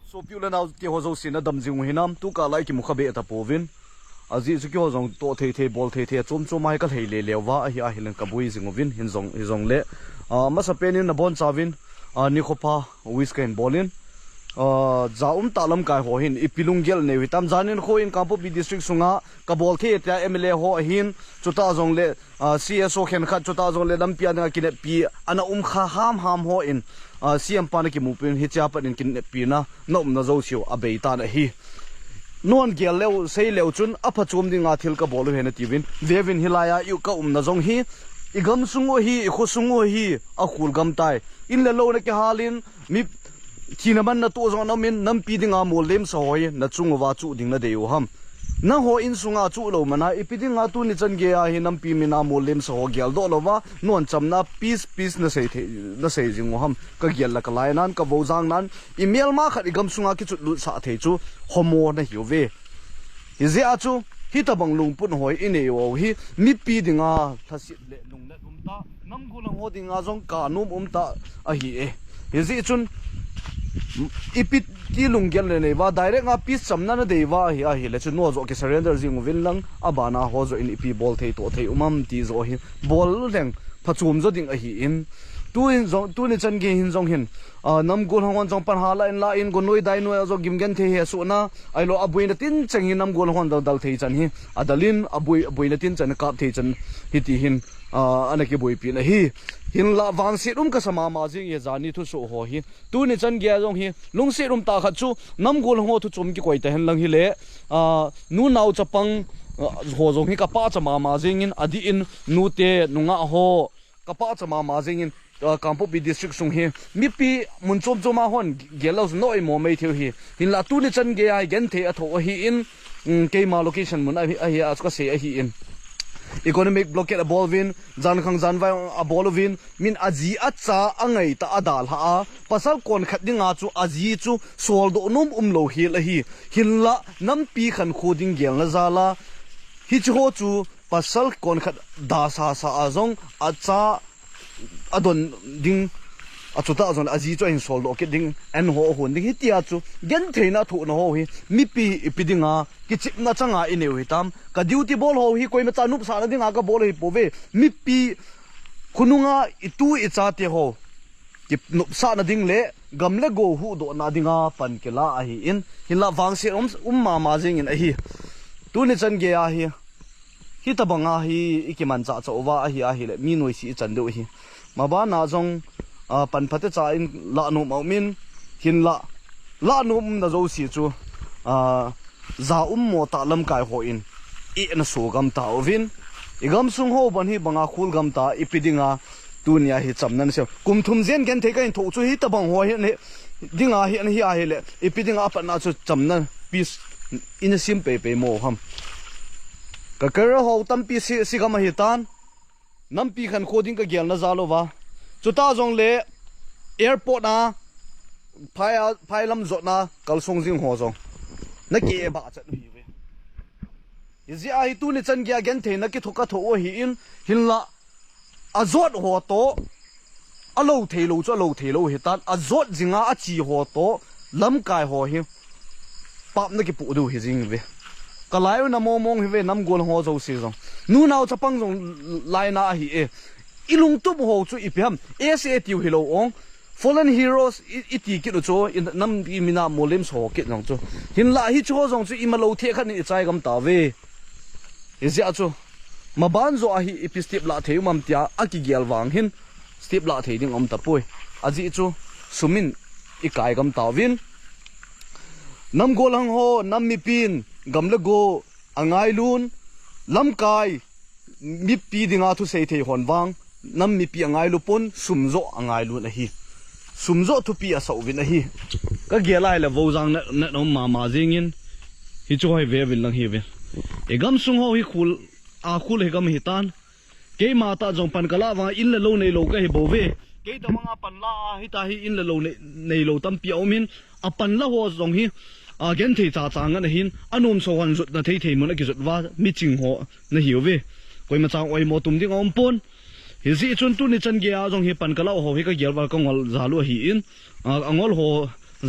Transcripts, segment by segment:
so piu le naw ti ho zo sin na dam jing hinam tu ka lai ki mu khabe ta povin azi chu kyo zong to the bol the chom mai ka thei le lewa a hi a hilen ka bui jingowin hin zong le ma sa penin na bon chawin ni khopa wisken bolin zaum talam kai ho hin ipilunggel ne witam janin kho in kampo bi district sunga ka bol the ta mla ho hin chuta jong le cso khen kha chuta jong le lampia na kine pi ana kha ham ho in cm pa na ki mu pin hi cha pa in kin pi na nom na zo siu abei ta na hi non gel lew sei lew chun apha chum dinga thil ka bolu hena tivin vevin hilaya yu ka na jong hi igam sungo hi kho sungo hi a khul gam tai in le lo na ke halin mi chinaman na to zong na min nam pi dinga mo lem so hoi na chung wa chu ding na deu ham na ho in sunga chu lo mana ipidinga tu ni chan ge a hi nam pi mina mo lem so ho gel do lo wa non chamna peace na sei jing ham ka gel la ka lai nan ka bo jang nan email ma khat igam sunga ki chu lu sa the chu homo na hiu ve hi ze a chu hi ta bang lung pun hoi ine wo hi mi pi dinga thasit le lung na ta nam gu lang ho dinga jong ka num ta a hi e hi ze chun ipit ki lunggel ne wa direct nga piece chamna na dewa hi a hi le chu no zo ke surrender jing win lang abana ho zo in ipi bol thei to thei ti zo hi bol leng phachum zo ding a hi in tu ni chan ge hin jong hin nam gol hon jong pan hala in la in go noi dai noi zo gimgen the he su na ai lo abui na tin chang hin nam gol hon dal thei chan hi adalin abui na tin chan kap thei chan hi ti hin anaki boi pi na hi hin la wang se ka sama ma jing ye jani thu so ho hi tu ni chan ge jong hi lung se ta kha chu nam gol ho thu chum ki koi ta hen lang hi le nu nau chapang ho jong hi ka pa chama ma jing in adi in nu te nunga ho ka pa chama ma jing in kampo bi district sung hi mi pi mun chom choma hon gelos noi mo mai theu hi hin la tu ni chan ge ai gen the a tho hi in ke ma location mun a hi a ka se a hi in economic blockade a bolvin jan khang jan vai a bolovin min aji acha angai ta adal ha pasal kon khat dinga chu aji chu sol do num lo hi la hi hilla nam pi khan khoding gel na zala hi chu ho chu pasal kon khat da sa azong acha adon ding achuta azon aji cho in sol do ke ding en ho hon ding hi tia chu gen theina thu na ho hi mi pi ipidinga ki chip na changa ine wi tam ka duty ball ho hi koi ma cha nup sa na dinga ka bol hi pove mi pi khununga itu icha te ho ki nup sa na ding le gamle go hu do na dinga pan ke la a hi in hila wang se ma ma jing in a hi tu ni chan ge a hi hi ta banga hi ikiman cha cha wa a hi le mi noi si chan do hi ma ba na jong pan phate cha in la no min hin la no na zo si chu za mo ta lam kai ho in e na so gam ta ovin igam sung ho ban hi banga khul gam ta ipidinga tunia hi chamnan se kum thum zen gen the ka in tho chu hi ta bang ho hi ne dinga hi an hi a hi le ipidinga pa na chu chamna peace in a simple pe mo ham ka kar ho tam pi si gam hi tan nam pi khan khoding ka gel na zalo wa chuta jong le airport na phai lam zo na kalsong jing ho jong na ke ba chat hi we izi ai tu ni chan gya gen the na ki thoka tho o hi in hinla azot ho to alo thelo cho lo thelo hi tan azot jinga a chi ho to lam kai ho hi pap na ki pu du hi jing we kalayo na momong hi we nam gol ho zo si jong nu naw chapang jong lai na hi e ilung tu ho chu ipam SATU hilo ong fallen heroes iti ki chu in nam bi mina molim so ki nong chu hin la hi chu jong chu imalo the khan ni chai gam ta ve izia chu maban zo a hi epistep la the mam tia aki gel wang hin step la the ding om ta poi aji chu sumin ikai gam ta win nam golang ho nam mi pin gamle go angai lun lam kai mi pi dinga thu sei the hon wang nam mi pi angai lu pon sumzo angai lu na hi sumzo thu pi a so win a hi ka gelai le vo jang na no ma jing in hi chu hoi ve win lang hi ve e gam sung ho hi khul he gam hi tan ke ma ta jong pan kala wa in le lo nei lo ka hi bo ve ke ta manga pan la hi ta hi in le lo nei lo tam pi aumin a pan la ho jong hi gen thei cha chang na hin anom so wan zut na thei mo na ki zut wa mi ching ho na hi ve koi ma chang oi mo tum ding om pon hi zi chun tu ni chan ge a jong hi pan kala ho hi ka gel wa ka ngol zalu hi in angol ho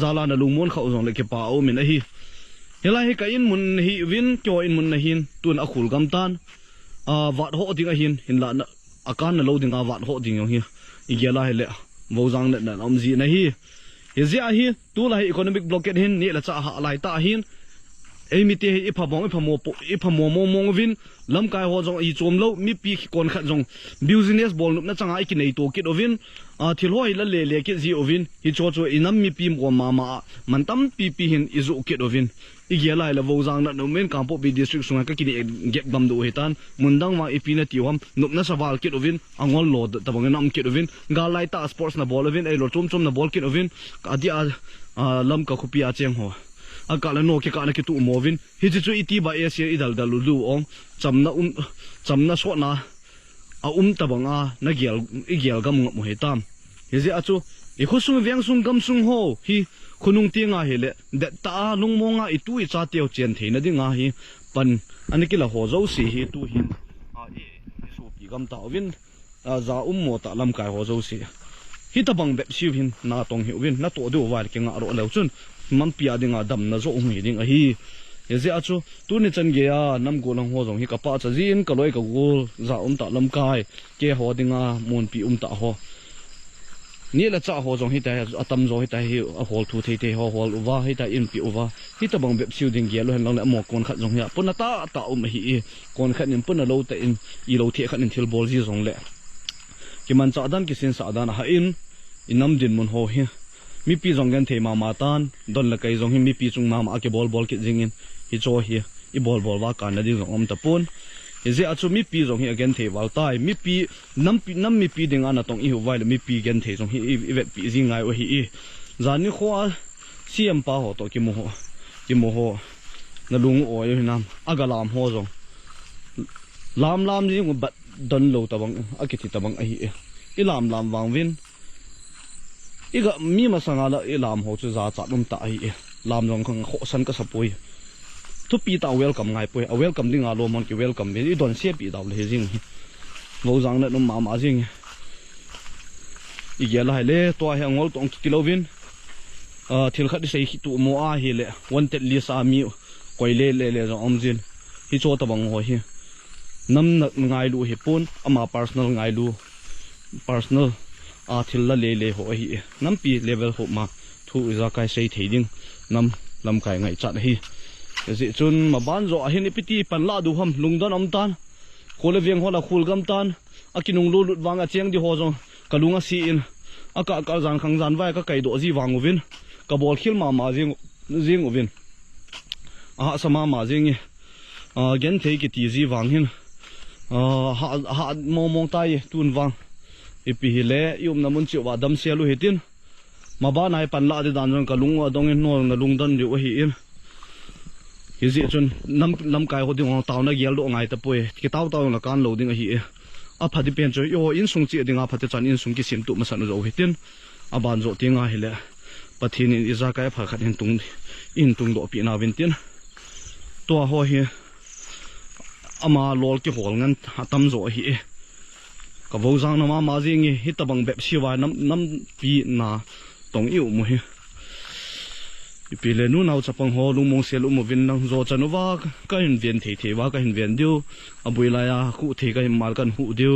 zala na lungmon kha ozong le ke pa o min a hi hela hi ka in mun hi win kyo in mun na hin tun a khul gam tan wat ho ding a hin la na akan na lo ding a wat ho ding yo hi igela hele vozang na om ji na hi zia hi tu la economic blockade hin ni la cha ha lai ta hin ei mi te iphammo mong vin lam kai ho jong I chom lo mi pi kon khat jong business bol na changa I ki nei to kit ovin thil hoi la le ki ji ovin hi cho inam mi pi mo ma man tam pi hin izu kit ovin igela la vozang na no men kampo bi district sunga ka ki get bam do hetan mundang ma ipi na tiwam nup na sawal kit ovin angol lo tabang nam kit ovin ga lai ta sports na bol ovin ei lo chom na bol kit ovin adia lam ka khupia cheng ho akala no ke kana ke tu movin hi chu iti ba asia idal dalu lu ong chamna so na tabanga na gel gam mo hetam hi je achu I khosung viang sung gam sung ho hi khunung tinga hele de ta lungmonga itu I cha teo chen theina dinga hi pan anikila ho zo si hi tu hin so pi gam ta win za mo ta lam kai ho zo si hi tabang bep siu hin na tong hi win na to do war ke nga ro lo chun man pia dinga dam na zo ngi ding a hi ze achu tu ni chan ge ya nam go lang ho jong hi ka pa cha jin ka loi ka gol za ta lam kai ke ho dinga mon pi ta ho ni la cha ho jong hi ta atam zo hi ta hi a hol thu the ho hol uwa hi ta in pi uwa hi ta bang bep siu ding ge lo hen lang la mo kon khat jong ya puna ta hi kon khat nin puna lo ta in I lo the khat in thil bol ji jong le ki man cha dan ki sin sa dan ha in inam din mun ho hi mi pi jong gan the ma tan don la kai jong hi mi pi chung ma ke bol ki jingin hi cho hi I bol wa kan na ding jong om ta pun ze achu mi pi jong hi again the wal tai mi pi nam mi pi ding ana tong I hu wai mi pi gen the jong hi vet pi jingai o hi zani kho siam pa ho to ki mo ho na lung o yo nam agalam ho jong lam ji ngo bat don lo ta bang akiti ta bang a hi I lam wang win iga mi masanga la ilam ho chu za cha dum ta hi lam jong khang kho san ka sapoi tu pi ta welcome ngai poi a welcome ding a lo mon ki welcome be I don se pi daw le jing lo jang na no ma jing I gela le to ha ngol tong ki lovin thil khat sei tu mo a hi le wanted li sa mi koi le zo om jin hi cho ta bang ho hi nam ngai lu hi pun ama personal ngai lu personal thil la le ho hi nam pi level ho ma thu za kai sei theiding nam lam kai ngai chat hi ji chun ma ban zo a hin ipiti pan la du ham lungdon am tan khole vieng hola khul gam tan akinung lu lut wanga cheng di ho jong kalunga si in aka zan khang zan vai ka kai do ji wang ovin ka bol khil ma jing ovin sama ma jing gen thei ki ti ji wang hin ha mong tai tun wang ipi hile yum namun chi wa dam selu hitin ma ba nai pan la de dan jong kalung adong in no na lungdan ri o hi in hizi chun nam kai ho ding taw na gel do ngai ta poi ki taw na kan lo ding a hi a phadi pen cho yo in sung chi dinga phate chan in sung ki sim tu ma san zo hitin a ban zo tinga hile pathin in iza kai pha khat in tung do pi na vin tin to ho hi ama lol ki hol ngan tam zo hi ka vo jang na ma jing hi tabang bep siwa nam pi na tong yu mu hi ipile nu nau chapang ho lu mong sel mu vin nang zo chanwa ka hin ven the wa ka hin ven diu abui la ya khu the ka mal kan hu diu